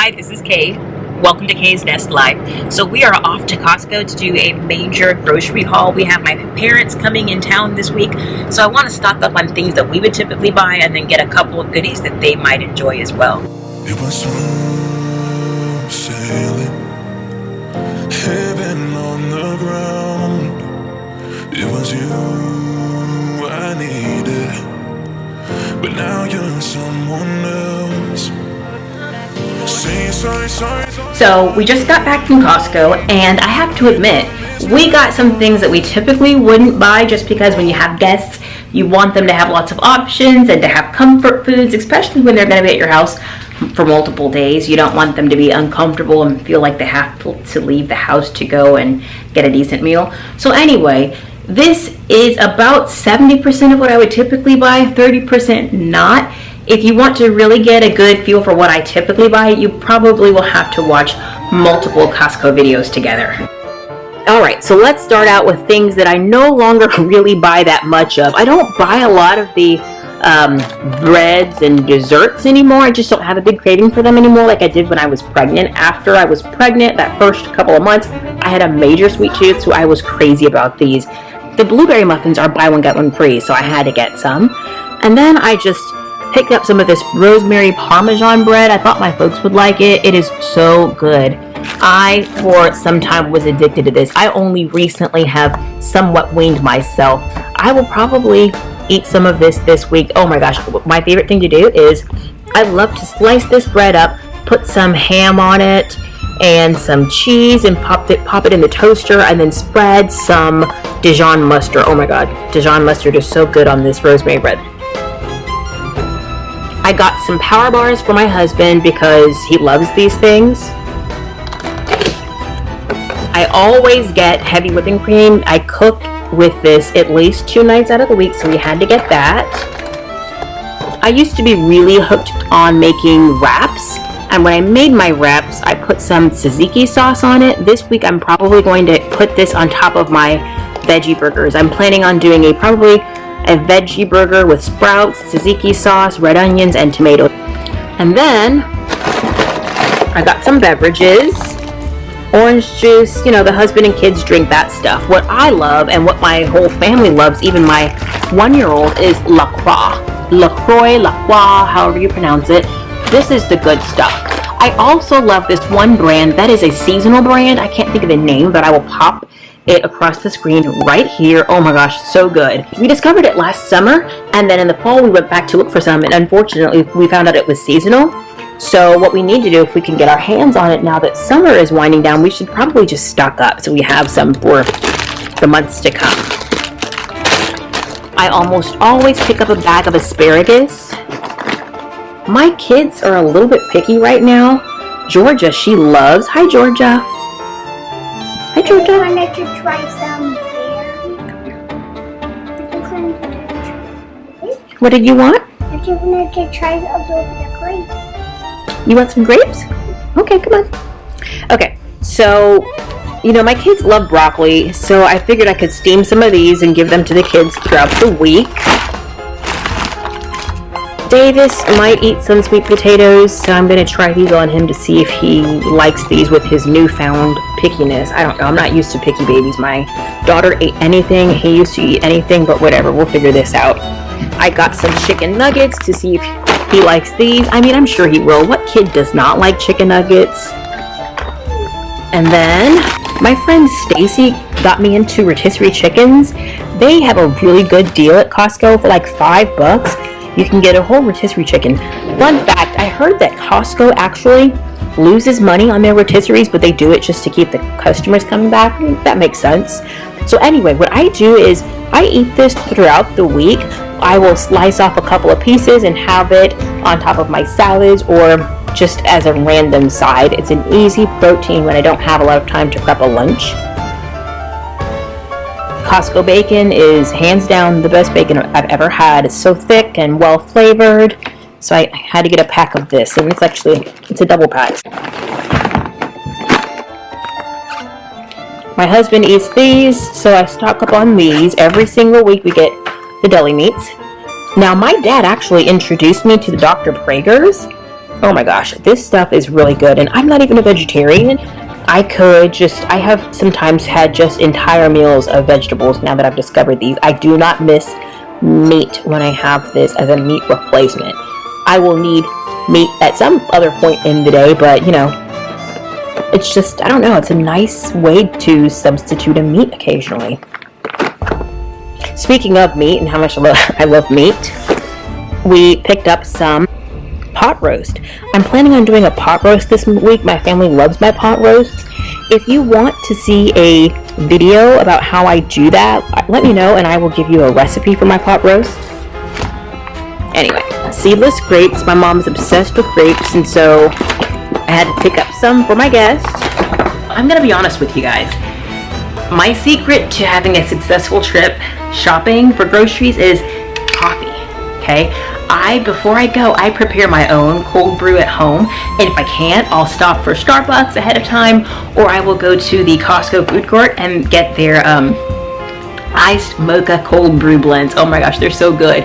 Hi, this is Kay. Welcome to Kay's Nest Live. So we are off to Costco to do a major grocery haul. We have my parents coming in town this week, so I want to stock up on things that we would typically buy and then get a couple of goodies that they might enjoy as well. It was smooth sailing, heaven on the ground. It was you I needed, but now you're someone else. Say sorry. So we just got back from Costco, and I have to admit, we got some things that we typically wouldn't buy just because when you have guests, you want them to have lots of options and to have comfort foods, especially when they're going to be at your house for multiple days. You don't want them to be uncomfortable and feel like they have to leave the house to go and get a decent meal. So anyway, this is about 70% of what I would typically buy, 30% not. If you want to really get a good feel for what I typically buy, you probably will have to watch multiple Costco videos together. Alright, so let's start out with things that I no longer really buy that much of. I don't buy a lot of the breads and desserts anymore. I just don't have a big craving for them anymore like I did when I was pregnant. After I was pregnant, that first couple of months, I had a major sweet tooth, so I was crazy about these. The blueberry muffins are buy one get one free, so I had to get some. And then I just picked up some of this Rosemary Parmesan bread. I thought my folks would like it. It is so good. I, for some time, was addicted to this. I only recently have somewhat weaned myself. I will probably eat some of this week. Oh my gosh, my favorite thing to do is I love to slice this bread up, put some ham on it and some cheese and pop it in the toaster, and then spread some Dijon mustard. Oh my god, Dijon mustard is so good on this rosemary bread. I got some power bars for my husband because he loves these things. I always get heavy whipping cream. I cook with this at least 2 nights out of the week, so we had to get that. I used to be really hooked on making wraps, and when I made my wraps, I put some tzatziki sauce on it. This week I'm probably going to put this on top of my veggie burgers. I'm planning on doing probably a veggie burger with sprouts, tzatziki sauce, red onions, and tomatoes. And then I got some beverages. Orange juice, you know, the husband and kids drink that stuff. What I love and what my whole family loves, even my 1-year-old, is LaCroix, however you pronounce it. This is the good stuff. I also love this one brand that is a seasonal brand. I can't think of the name, but I will pop it across the screen right here. Oh my gosh, so good. We discovered it last summer, and then in the fall we went back to look for some, and unfortunately we found out it was seasonal. So what we need to do, if we can get our hands on it now that summer is winding down, we should probably just stock up so we have some for the months to come. I almost always pick up a bag of asparagus. My kids are a little bit picky right now. Georgia, she loves. Hi, Georgia. Hi, Georgia. I wanted to try some berries. What did you want? I just wanted to try a little bit of grapes. You want some grapes? Okay, come on. Okay, so, you know, my kids love broccoli, so I figured I could steam some of these and give them to the kids throughout the week. Davis might eat some sweet potatoes, so I'm going to try these on him to see if he likes these with his newfound pickiness. I don't know, I'm not used to picky babies. My daughter ate anything, he used to eat anything, but whatever, we'll figure this out. I got some chicken nuggets to see if he likes these. I mean, I'm sure he will. What kid does not like chicken nuggets? And then my friend Stacy got me into Rotisserie Chickens. They have a really good deal at Costco for like $5. You can get a whole rotisserie chicken. Fun fact, I heard that Costco actually loses money on their rotisseries, but they do it just to keep the customers coming back. That makes sense. So anyway, what I do is I eat this throughout the week. I will slice off a couple of pieces and have it on top of my salads or just as a random side. It's an easy protein when I don't have a lot of time to prep a lunch. Costco Bacon is hands down the best bacon I've ever had. It's so thick and well flavored. So I had to get a pack of this, and it's a double pack. My husband eats these, so I stock up on these. Every single week we get the Deli Meats. Now, my dad actually introduced me to the Dr. Prager's. Oh my gosh, this stuff is really good, and I'm not even a vegetarian. I have sometimes had just entire meals of vegetables now that I've discovered these. I do not miss meat when I have this as a meat replacement. I will need meat at some other point in the day, but you know, it's just, I don't know, it's a nice way to substitute a meat occasionally. Speaking of meat and how much I love meat, we picked up some pot roast. I'm planning on doing a pot roast this week. My family loves my pot roasts. If you want to see a video about how I do that, let me know and I will give you a recipe for my pot roast. Anyway, seedless grapes. My mom is obsessed with grapes, and so I had to pick up some for my guests. I'm gonna be honest with you guys. My secret to having a successful trip shopping for groceries is coffee. Okay, before I go, I prepare my own cold brew at home, and if I can't, I'll stop for Starbucks ahead of time, or I will go to the Costco food court and get their iced mocha cold brew blends. Oh my gosh, they're so good.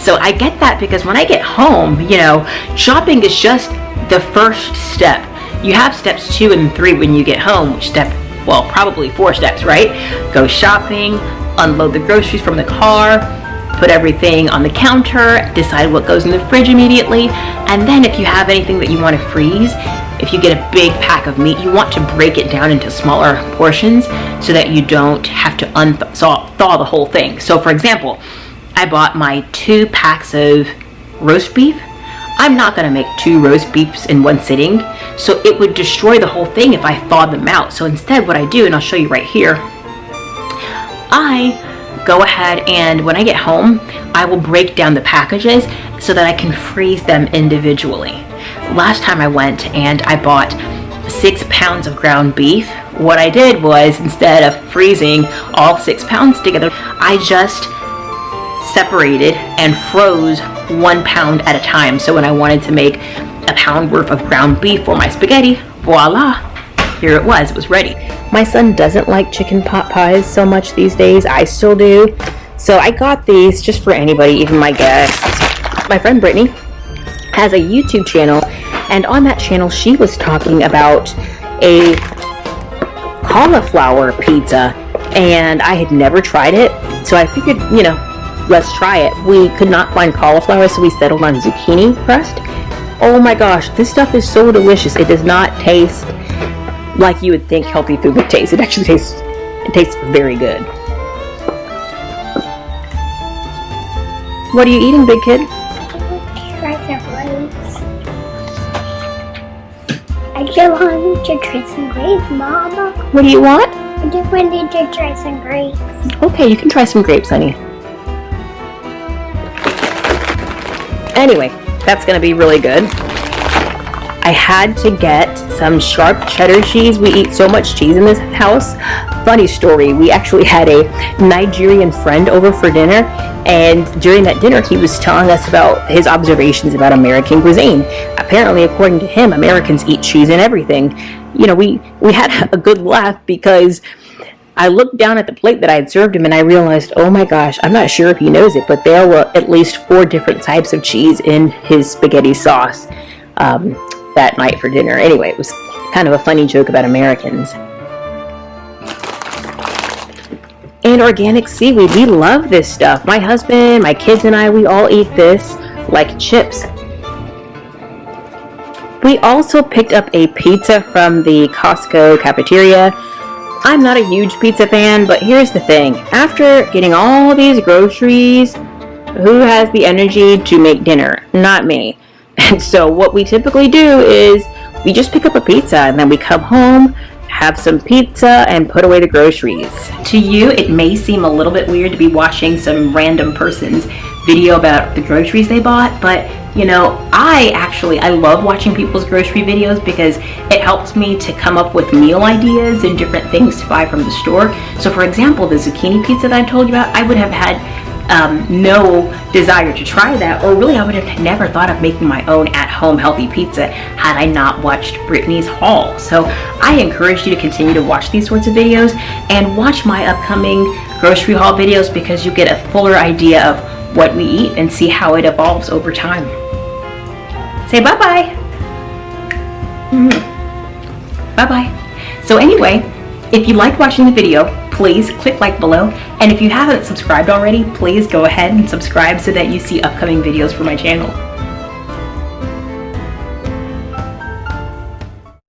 So I get that because when I get home, you know, shopping is just the first step. You have steps 2 and 3 when you get home, probably 4 steps, right? Go shopping, unload the groceries from the car, put everything on the counter, decide what goes in the fridge immediately, and then if you have anything that you want to freeze, if you get a big pack of meat, you want to break it down into smaller portions so that you don't have to thaw the whole thing. So for example, I bought my 2 packs of roast beef. I'm not going to make 2 roast beefs in one sitting, so it would destroy the whole thing if I thawed them out. So instead what I do, and I'll show you right here, I go ahead and when I get home, I will break down the packages so that I can freeze them individually. Last time I went and I bought 6 pounds of ground beef, what I did was, instead of freezing all 6 pounds together, I just separated and froze 1 pound at a time. So when I wanted to make a pound worth of ground beef for my spaghetti, voila, here it was ready. My son doesn't like chicken pot pies so much these days. I still do. So I got these just for anybody, even my guests. My friend Brittany has a YouTube channel, and on that channel she was talking about a cauliflower pizza, and I had never tried it, so I figured, you know, let's try it. We could not find cauliflower, so we settled on zucchini crust. Oh my gosh, this stuff is so delicious. It does not taste like you would think healthy food would taste. It actually tastes very good. What are you eating, big kid? Try some grapes. I just wanted to try some grapes, Mama. What do you want? I just wanted to try some grapes. Okay, you can try some grapes, honey. Anyway, that's gonna be really good. I had to get some sharp cheddar cheese. We eat so much cheese in this house. Funny story, we actually had a Nigerian friend over for dinner, and during that dinner he was telling us about his observations about American cuisine. Apparently, according to him, Americans eat cheese in everything. You know, we had a good laugh because I looked down at the plate that I had served him and I realized, oh my gosh, I'm not sure if he knows it, but there were at least 4 different types of cheese in his spaghetti sauce that night for dinner. Anyway, it was kind of a funny joke about Americans. And organic seaweed, we love this stuff. My husband, my kids and I, we all eat this like chips. We also picked up a pizza from the Costco cafeteria. I'm not a huge pizza fan, but here's the thing. After getting all these groceries, who has the energy to make dinner? Not me. And so what we typically do is we just pick up a pizza and then we come home, have some pizza, and put away the groceries. To you, it may seem a little bit weird to be watching some random person's video about the groceries they bought, but you know, I love watching people's grocery videos because it helps me to come up with meal ideas and different things to buy from the store. So for example, the zucchini pizza that I told you about, I would have had no desire to try that, or really I would have never thought of making my own at-home healthy pizza had I not watched Brittany's haul. So I encourage you to continue to watch these sorts of videos and watch my upcoming grocery haul videos because you get a fuller idea of what we eat and see how it evolves over time. Say bye-bye. Bye-bye. So anyway, if you liked watching the video, please click like below. And if you haven't subscribed already, please go ahead and subscribe so that you see upcoming videos for my channel.